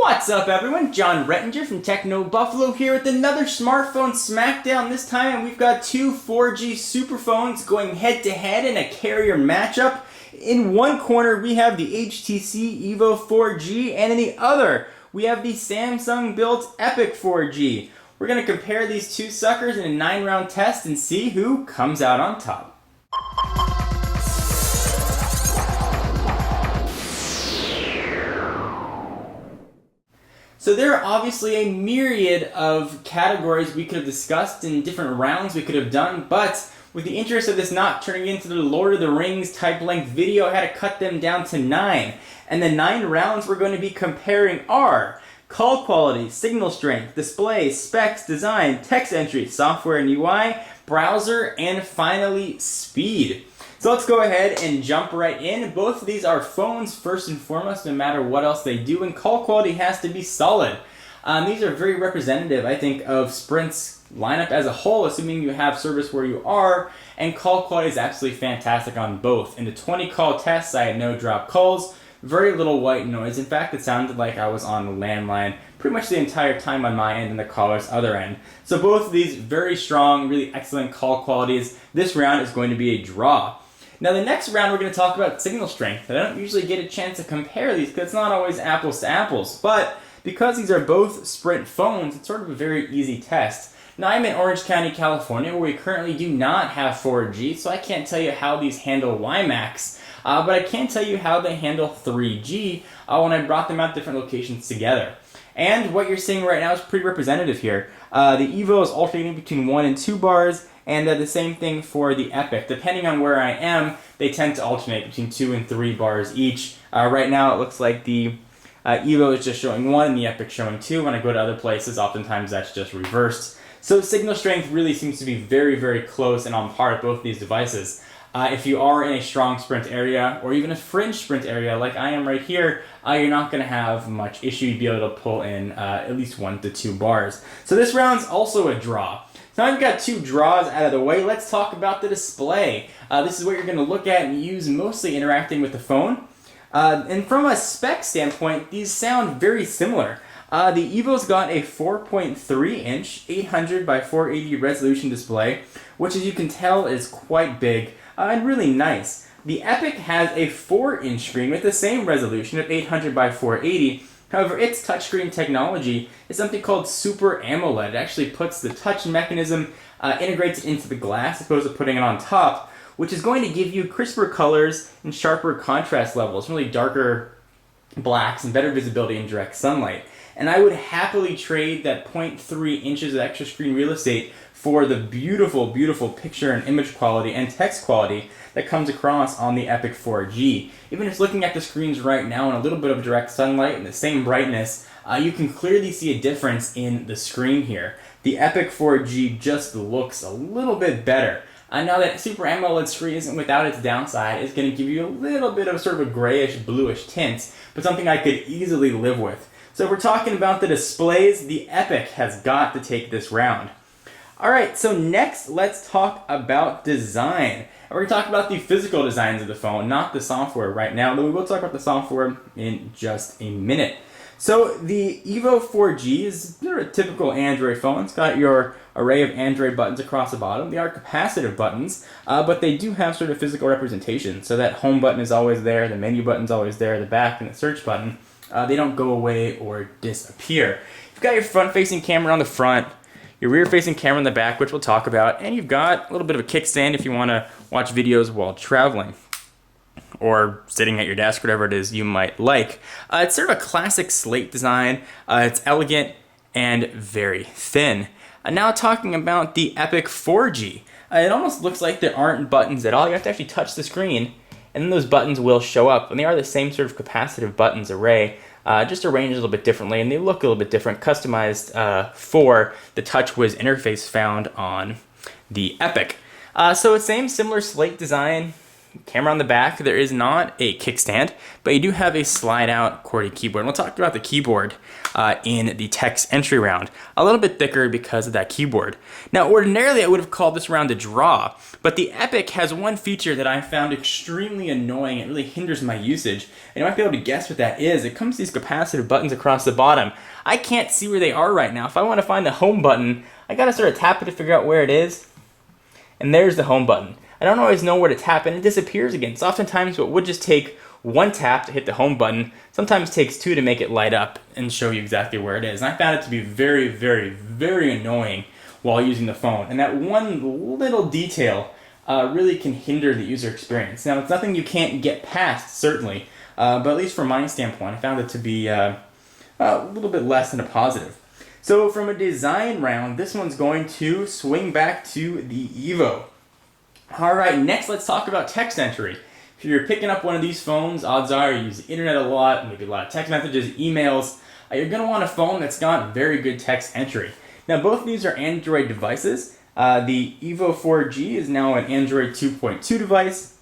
What's up everyone, John Rettinger from TechnoBuffalo here with another smartphone smackdown. This time we've got two 4G superphones going head to head in a carrier matchup. In one corner we have the HTC Evo 4G and in the other we have the Samsung built Epic 4G. We're going to compare these two suckers in a 9-round test and see who comes out on top. So there are obviously a myriad of categories we could have discussed in different rounds we could have done, but with the interest of this not turning into the Lord of the Rings type length video, I had to cut them down to 9. And the 9 rounds we're going to be comparing are call quality, signal strength, display, specs, design, text entry, software and UI, browser, and finally speed. So let's go ahead and jump right in. Both of these are phones first and foremost, no matter what else they do, and call quality has to be solid. These are very representative, I think, of Sprint's lineup as a whole, assuming you have service where you are, and call quality is absolutely fantastic on both. In the 20 call tests, I had no drop calls, very little white noise. In fact, it sounded like I was on the landline pretty much the entire time on my end and the caller's other end. So both of these very strong, really excellent call qualities. This round is going to be a draw. Now the next round we're going to talk about signal strength. I don't usually get a chance to compare these because it's not always apples to apples, but because these are both Sprint phones, it's sort of a very easy test. Now I'm in Orange County, California, where we currently do not have 4G, so I can't tell you how these handle WiMAX, but I can tell you how they handle 3G when I brought them out different locations together. And what you're seeing right now is pretty representative here. The Evo is alternating between 1 and 2 bars, and the same thing for the Epic. Depending on where I am, they tend to alternate between 2 and 3 bars each. Right now it looks like the Evo is just showing 1 and the Epic showing 2. When I go to other places, oftentimes that's just reversed. So signal strength really seems to be very, very close and on par with both these devices. If you are in a strong Sprint area, or even a fringe Sprint area like I am right here, you're not going to have much issue. You'd be able to pull in at least 1 to 2 bars. So this round's also a draw. So now I've got 2 draws out of the way. Let's talk about the display. This is what you're going to look at and use mostly interacting with the phone. And from a spec standpoint, these sound very similar. The Evo's got a 4.3-inch 800 by 480 resolution display, which as you can tell is quite big and really nice. The Epic has a 4-inch screen with the same resolution of 800 by 480. However, its touchscreen technology is something called Super AMOLED. It actually puts the touch mechanism, integrates it into the glass as opposed to putting it on top, which is going to give you crisper colors and sharper contrast levels, really darker blacks and better visibility in direct sunlight. And I would happily trade that 0.3 inches of extra screen real estate for the beautiful, beautiful picture and image quality and text quality that comes across on the Epic 4G. Even just looking at the screens right now in a little bit of direct sunlight and the same brightness, you can clearly see a difference in the screen here. The Epic 4G just looks a little bit better. Now that Super AMOLED screen isn't without its downside, it's going to give you a little bit of sort of a grayish, bluish tint, but something I could easily live with. So if we're talking about the displays, the Epic has got to take this round. Alright, so next let's talk about design. And we're going to talk about the physical designs of the phone, not the software right now, though we will talk about the software in just a minute. So the Evo 4G is a typical Android phone. It's got your array of Android buttons across the bottom. They are capacitive buttons, but they do have sort of physical representation. So that home button is always there, the menu button's always there, the back and the search button. They don't go away or disappear. You've got your front-facing camera on the front, your rear-facing camera in the back, which we'll talk about, and you've got a little bit of a kickstand if you want to watch videos while traveling or sitting at your desk, whatever it is you might like. It's sort of a classic slate design. It's elegant and very thin. Now talking about the Epic 4G, it almost looks like there aren't buttons at all. You have to actually touch the screen, and then those buttons will show up. And they are the same sort of capacitive buttons array, just arranged a little bit differently, and they look a little bit different, customized for the TouchWiz interface found on the Epic. So it's same similar slate design, camera on the back. There is not a kickstand, but you do have a slide-out QWERTY keyboard. And we'll talk about the keyboard in the text entry round. A little bit thicker because of that keyboard. Now, ordinarily, I would have called this round a draw, but the Epic has one feature that I found extremely annoying. It really hinders my usage, and you might be able to guess what that is. It comes to these capacitive buttons across the bottom. I can't see where they are right now. If I want to find the home button, I gotta sort of tap it to figure out where it is. And there's the home button. I don't always know where to tap, and it disappears again. So oftentimes what would just take one tap to hit the home button sometimes takes two to make it light up and show you exactly where it is. And I found it to be very, very, very annoying while using the phone. And that one little detail really can hinder the user experience. Now, it's nothing you can't get past, certainly, but at least from my standpoint, I found it to be a little bit less than a positive. So from a design round, this one's going to swing back to the Evo. All right, next let's talk about text entry. If you're picking up one of these phones, odds are you use the internet a lot, maybe a lot of text messages, emails. You're going to want a phone that's got very good text entry. Now, both of these are Android devices. The Evo 4G is now an Android 2.2 device.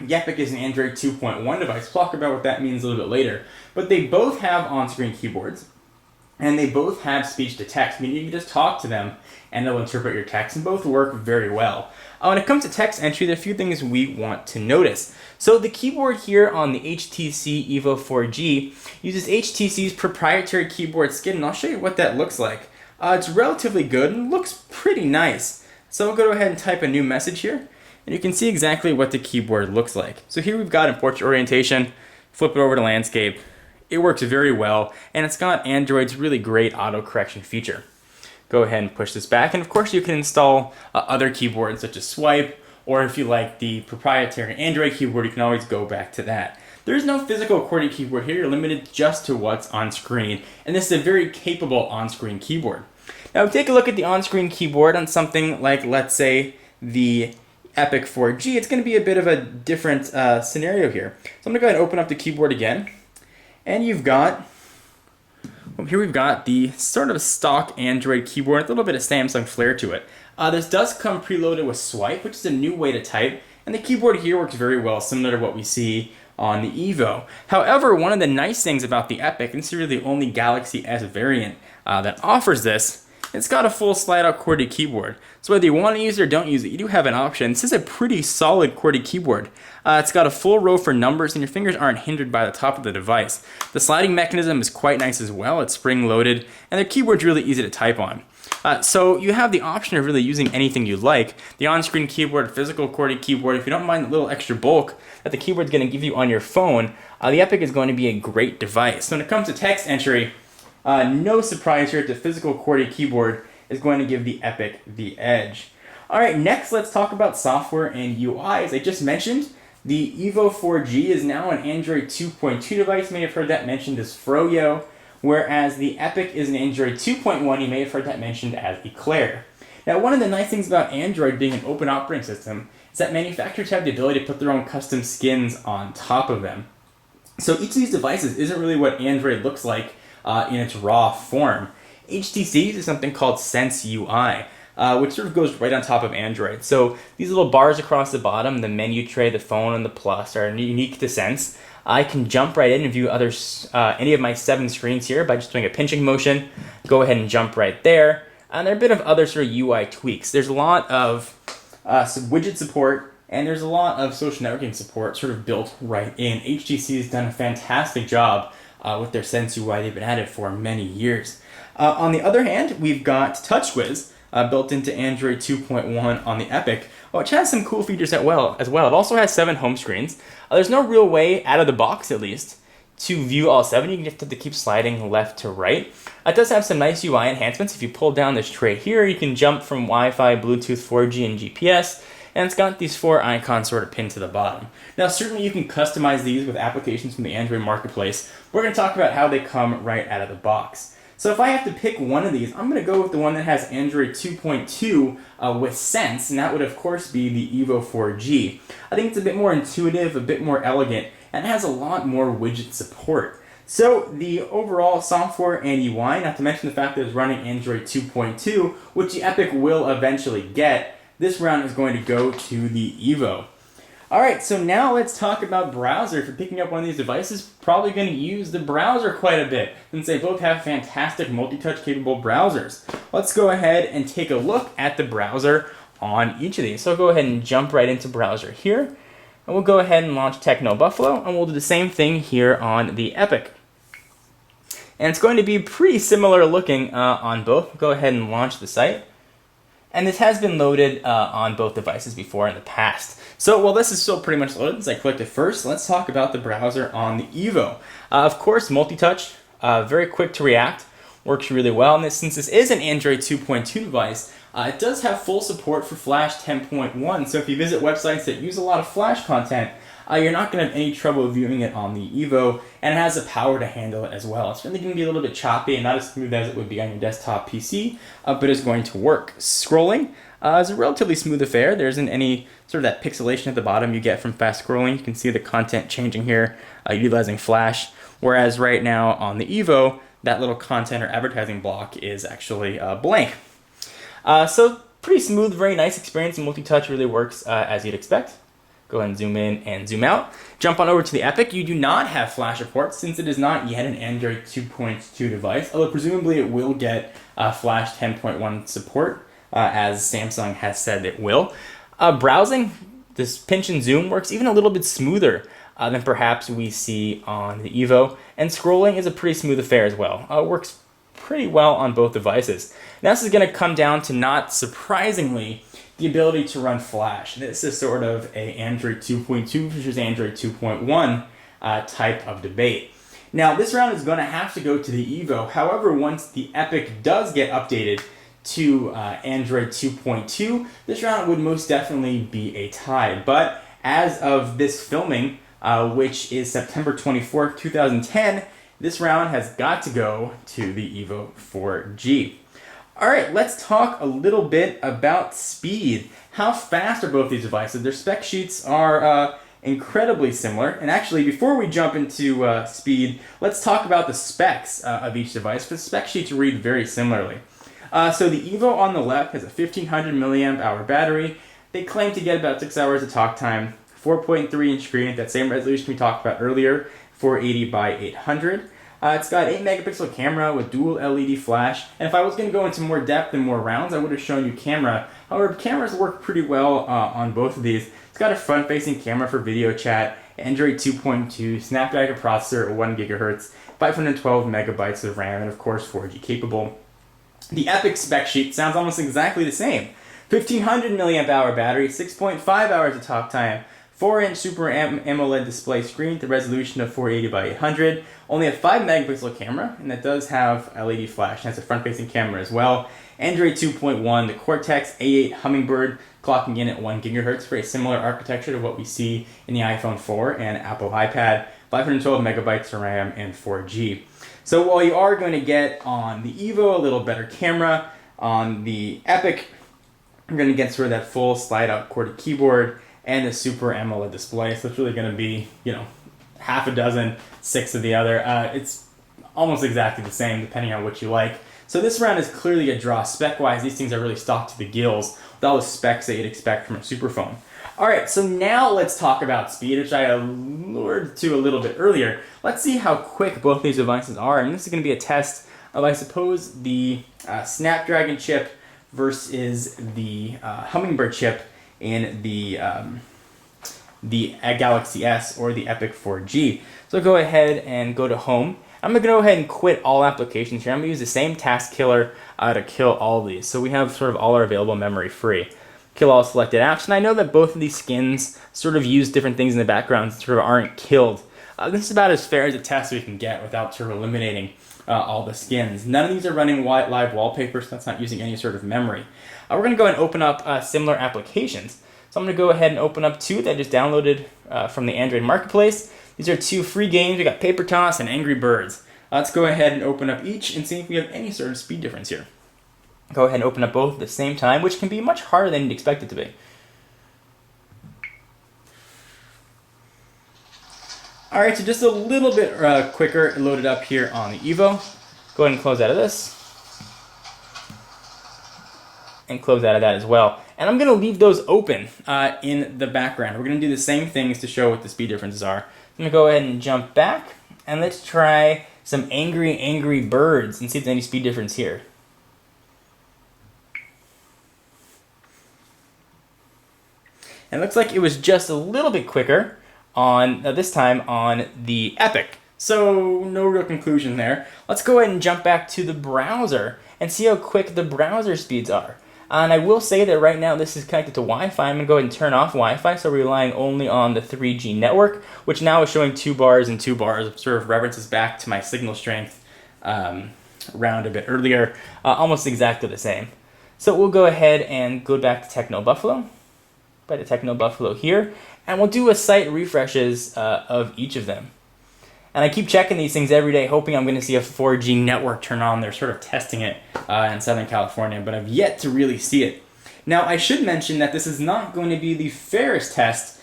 The Epic is an Android 2.1 device. We'll talk about what that means a little bit later. But they both have on-screen keyboards, and they both have speech-to-text, meaning you can just talk to them and they'll interpret your text, and both work very well. When it comes to text entry, there are a few things we want to notice. So the keyboard here on the HTC Evo 4G uses HTC's proprietary keyboard skin, and I'll show you what that looks like. It's relatively good and looks pretty nice. So I'll go ahead and type a new message here, and you can see exactly what the keyboard looks like. So here we've got in portrait orientation, flip it over to landscape. It works very well, and it's got Android's really great auto correction feature. Go ahead and push this back, and of course you can install other keyboards such as Swipe, or if you like the proprietary Android keyboard, you can always go back to that. There is no physical QWERTY keyboard here. You're limited just to what's on screen, and this is a very capable on-screen keyboard. Now take a look at the on-screen keyboard on something like, let's say, the Epic 4G. It's going to be a bit of a different scenario here. So I'm going to go ahead and open up the keyboard again, and you've got here we've got the sort of stock Android keyboard, a little bit of Samsung flair to it. This does come preloaded with Swipe, which is a new way to type, and the keyboard here works very well, similar to what we see on the Evo. However, one of the nice things about the Epic, and this is really the only Galaxy S variant that offers this, it's got a full slide-out QWERTY keyboard. So whether you want to use it or don't use it, you do have an option. This is a pretty solid QWERTY keyboard. It's got a full row for numbers, and your fingers aren't hindered by the top of the device. The sliding mechanism is quite nice as well. It's spring-loaded, and the keyboard's really easy to type on. So you have the option of really using anything you like. The on-screen keyboard, physical QWERTY keyboard. If you don't mind the little extra bulk that the keyboard's going to give you on your phone, the Epic is going to be a great device. So when it comes to text entry, no surprise here, the physical QWERTY keyboard is going to give the Epic the edge. All right, next let's talk about software and UI. As I just mentioned, the Evo 4G is now an Android 2.2 device. You may have heard that mentioned as Froyo, whereas the Epic is an Android 2.1. You may have heard that mentioned as Eclair. Now, one of the nice things about Android being an open operating system is that manufacturers have the ability to put their own custom skins on top of them. So each of these devices isn't really what Android looks like in its raw form. HTC uses something called Sense UI, which sort of goes right on top of Android. So these little bars across the bottom, the menu tray, the phone, and the plus are unique to Sense. I can jump right in and view any of my 7 screens here by just doing a pinching motion. Go ahead and jump right there. And there are a bit of other sort of UI tweaks. There's a lot of some widget support, and there's a lot of social networking support sort of built right in. HTC has done a fantastic job with their Sense UI. They've been at it for many years. On the other hand, we've got TouchWiz built into Android 2.1 on the Epic, which has some cool features as well. It also has 7 home screens. There's no real way, out of the box at least, to view all 7. You just have to keep sliding left to right. It does have some nice UI enhancements. If you pull down this tray here, you can jump from Wi-Fi, Bluetooth, 4G, and GPS. And it's got these 4 icons sort of pinned to the bottom. Now, certainly you can customize these with applications from the Android marketplace. We're going to talk about how they come right out of the box. So if I have to pick one of these, I'm going to go with the one that has Android 2.2 with Sense, and that would of course be the Evo 4G. I think it's a bit more intuitive, a bit more elegant, and it has a lot more widget support. So the overall software and UI, not to mention the fact that it's running Android 2.2, which the Epic will eventually get, this round is going to go to the Evo. Alright, so now let's talk about browser. If you're picking up one of these devices, probably going to use the browser quite a bit, since they both have fantastic multi-touch capable browsers. Let's go ahead and take a look at the browser on each of these. So I'll go ahead and jump right into browser here, and we'll go ahead and launch TechnoBuffalo, and we'll do the same thing here on the Epic. And it's going to be pretty similar looking on both. We'll go ahead and launch the site. And this has been loaded on both devices before in the past. So while this is still pretty much loaded, as I clicked it first, let's talk about the browser on the Evo. Of course, multi-touch, very quick to react, works really well. And since this is an Android 2.2 device, it does have full support for Flash 10.1. So if you visit websites that use a lot of Flash content, you're not going to have any trouble viewing it on the Evo, and it has the power to handle it as well. It's really going to be a little bit choppy and not as smooth as it would be on your desktop PC, but it's going to work. Scrolling is a relatively smooth affair. There isn't any sort of that pixelation at the bottom you get from fast scrolling. You can see the content changing here, utilizing Flash, whereas right now on the Evo, that little content or advertising block is actually blank. So pretty smooth, very nice experience. Multi-touch really works as you'd expect. Go ahead and zoom in and zoom out. Jump on over to the Epic. You do not have Flash support since it is not yet an Android 2.2 device, although presumably it will get Flash 10.1 support, as Samsung has said it will. Browsing, this pinch and zoom works even a little bit smoother than perhaps we see on the Evo, and scrolling is a pretty smooth affair as well. Works pretty well on both devices. Now this is going to come down to, not surprisingly, the ability to run Flash. This is sort of a Android 2.2 versus Android 2.1 type of debate. Now this round is going to have to go to the Evo. However, once the Epic does get updated to Android 2.2, this round would most definitely be a tie. But as of this filming, which is September 24th, 2010, this round has got to go to the Evo 4G. Alright, let's talk a little bit about speed. How fast are both these devices? Their spec sheets are incredibly similar. And actually, before we jump into speed, let's talk about the specs of each device. The spec sheets read very similarly. So the Evo on the left has a 1500 milliamp hour battery. They claim to get about 6 hours of talk time, 4.3 inch screen at that same resolution we talked about earlier, 480 by 800. It's got 8 megapixel camera with dual LED flash, and if I was going to go into more depth and more rounds, I would have shown you camera. However, cameras work pretty well on both of these. It's got a front-facing camera for video chat, Android 2.2, Snapdragon processor at 1 GHz, 512 megabytes of RAM, and of course 4G capable. The Epic spec sheet sounds almost exactly the same. 1500 milliamp hour battery, 6.5 hours of talk time, 4-inch Super AMOLED display screen with a resolution of 480 by 800. Only a 5 megapixel camera, and that does have LED flash, and has a front-facing camera as well. Android 2.1, the Cortex A8 Hummingbird, clocking in at 1 gigahertz, very similar architecture to what we see in the iPhone 4 and Apple iPad. 512 megabytes of RAM and 4G. So while you are going to get on the Evo a little better camera, on the Epic, you're going to get sort of that full slide-out QWERTY keyboard and the Super AMOLED display. So it's really going to be, half a dozen, 6 of the other. It's almost exactly the same depending on what you like. So this round is clearly a draw. Spec-wise, these things are really stocked to the gills with all the specs that you'd expect from a superphone. Alright, so now let's talk about speed, which I allured to a little bit earlier. Let's see how quick both these devices are, and this is going to be a test of, I suppose, the Snapdragon chip versus the Hummingbird chip in the Galaxy S or the Epic 4G. So go ahead and go to Home. I'm going to go ahead and quit all applications here. I'm going to use the same task killer to kill all of these. So we have sort of all our available memory free. Kill all selected apps, and I know that both of these skins sort of use different things in the background that sort of aren't killed. This is about as fair as a test we can get without sort of eliminating all the skins. None of these are running live wallpaper, so that's not using any sort of memory. We're going to go and open up similar applications. So I'm going to go ahead and open up 2 that I just downloaded from the Android Marketplace. These are 2 free games. We got Paper Toss and Angry Birds. Let's go ahead and open up each and see if we have any sort of speed difference here. Go ahead and open up both at the same time, which can be much harder than you'd expect it to be. Alright, so just a little bit quicker loaded up here on the Evo. Go ahead and close out of this. And close out of that as well. And I'm going to leave those open in the background. We're going to do the same things to show what the speed differences are. I'm going to go ahead and jump back, and let's try some angry birds and see if there's any speed difference here. And it looks like it was just a little bit quicker on, this time on the Epic. So no real conclusion there. Let's go ahead and jump back to the browser and see how quick the browser speeds are. And I will say that right now this is connected to Wi-Fi. I'm going to go ahead and turn off Wi-Fi, so we're relying only on the 3G network, which now is showing 2 bars and 2 bars. Sort of references back to my signal strength round a bit earlier. Almost exactly the same. So we'll go ahead and go back to TechnoBuffalo. By the TechnoBuffalo here, and we'll do a site refreshes of each of them. And I keep checking these things every day, hoping I'm going to see a 4G network turn on. They're sort of testing it in Southern California, but I've yet to really see it. Now, I should mention that this is not going to be the fairest test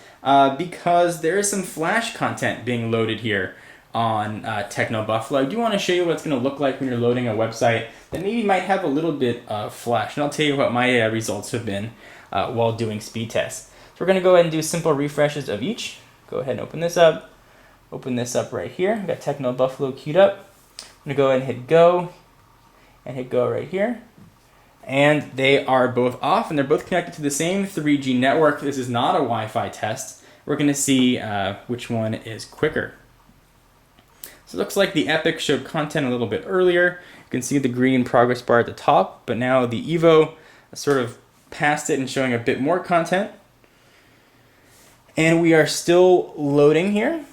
because there is some Flash content being loaded here on TechnoBuffalo. I do want to show you what it's going to look like when you're loading a website that maybe might have a little bit of Flash. And I'll tell you what my results have been while doing speed tests. So we're going to go ahead and do simple refreshes of each. Go ahead and open this up. Open this up right here. I've got TechnoBuffalo queued up. I'm going to go ahead and hit go. And hit go right here. And they are both off, and they're both connected to the same 3G network. This is not a Wi-Fi test. We're going to see which one is quicker. So it looks like the Epic showed content a little bit earlier. You can see the green progress bar at the top, but now the Evo sort of passed it and showing a bit more content. And we are still loading here.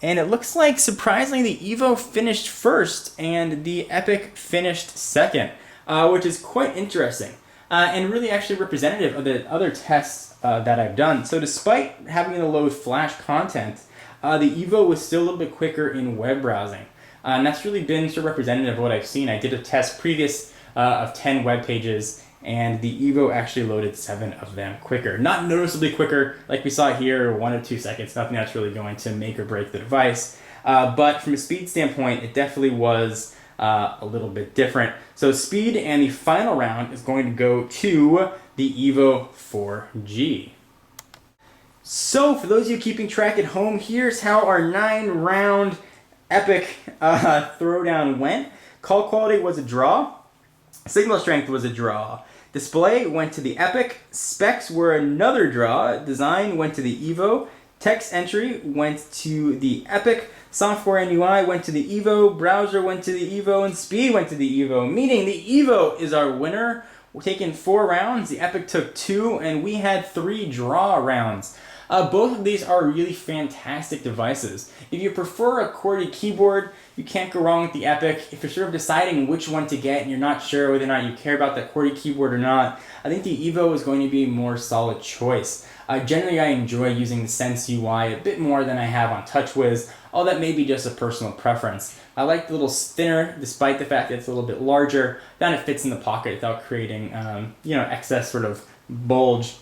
And it looks like, surprisingly, the Evo finished first and the Epic finished second, which is quite interesting and really actually representative of the other tests that I've done. So despite having to load Flash content, the Evo was still a little bit quicker in web browsing. And that's really been sort of representative of what I've seen. I did a test previous of 10 web pages, and the Evo actually loaded 7 of them quicker. Not noticeably quicker, like we saw here, 1 or 2 seconds. Nothing that's really going to make or break the device. But from a speed standpoint, it definitely was a little bit different. So speed and the final round is going to go to the Evo 4G. So for those of you keeping track at home, here's how our 9-round Epic throwdown went. Call quality was a draw. Signal strength was a draw. Display went to the Epic. Specs were another draw. Design went to the Evo. Text entry went to the Epic. Software and UI went to the Evo. Browser went to the Evo. And speed went to the Evo, meaning the Evo is our winner. We're taking 4 rounds. The Epic took 2, and we had 3 draw rounds. Both of these are really fantastic devices. If you prefer a QWERTY keyboard, you can't go wrong with the Epic. If you're sort of deciding which one to get and you're not sure whether or not you care about that QWERTY keyboard or not, I think the Evo is going to be a more solid choice. Generally, I enjoy using the Sense UI a bit more than I have on TouchWiz, although that may be just a personal preference. I like the little thinner, despite the fact that it's a little bit larger, then it fits in the pocket without creating excess sort of bulge.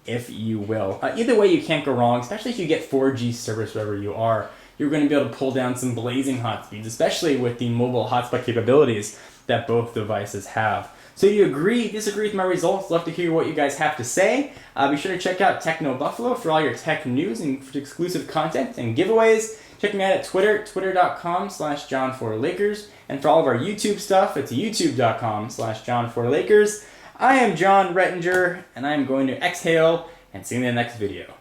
If you will. Either way, you can't go wrong, especially if you get 4G service wherever you are. You're going to be able to pull down some blazing hot speeds, especially with the mobile hotspot capabilities that both devices have. So do you agree, disagree with my results? Love to hear what you guys have to say. Be sure to check out TechnoBuffalo for all your tech news and for exclusive content and giveaways. Check me out at Twitter, twitter.com/John4Lakers. And for all of our YouTube stuff, it's youtube.com/John4Lakers. I am John Rettinger, and I am going to exhale and see you in the next video.